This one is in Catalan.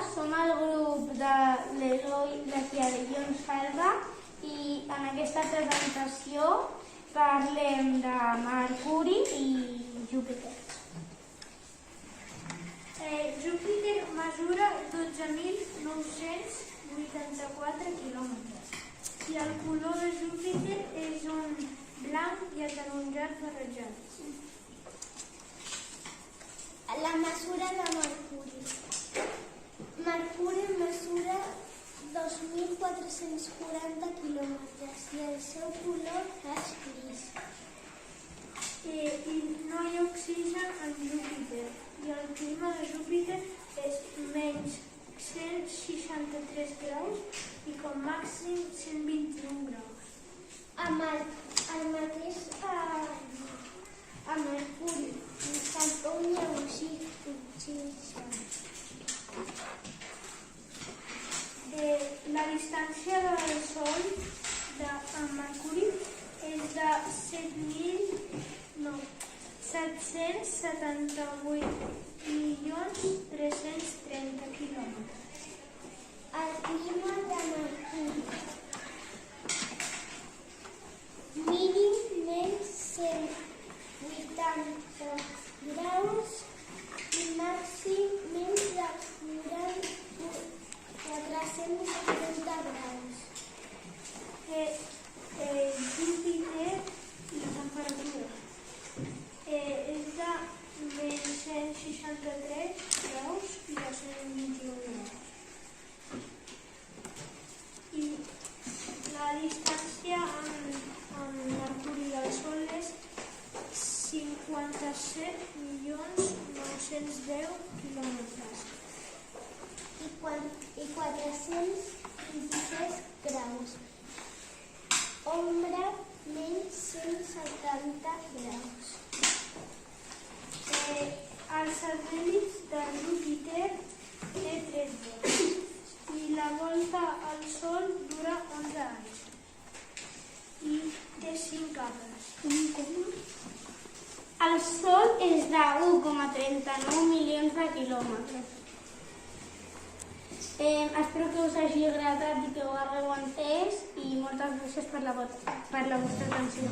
som el grup de l'Eloi, la Tia i en Salva i en aquesta presentació parlem de Mercuri i Júpiter. Júpiter mesura 12.984 quilòmetres i el color de Júpiter és un blanc i ataronjat barrejat. La mesura de Mercuri. Mercuri mesura 2.440 quilòmetres i el seu color és gris. I no hi ha oxigen en Júpiter i el clima de Júpiter és menys 163 graus i com màxim 121 graus. El mateix a Mercuri, tampoc hi ha oxigen. La distància del Sol amb Mercuri és de 7.778.330 quilòmetres. El clima de Mercuri. Mínim menys 180 graus i màxim menys de 470 graus. Júpiter, la temperatura és de menys 163 graus i de 121 graus. I la distància amb Mercuri i el Sol és 57.910 quilòmetres. I 426 graus. Ombra menys 170 graus. Els satèl·lits de Júpiter té 13 i la volta al Sol dura 11 anys i té 5 capes. El Sol és de 1,39 milions de quilòmetres. Espero que us hagi agradat i que ho hagueu entès i moltes gràcies per la vostra atenció.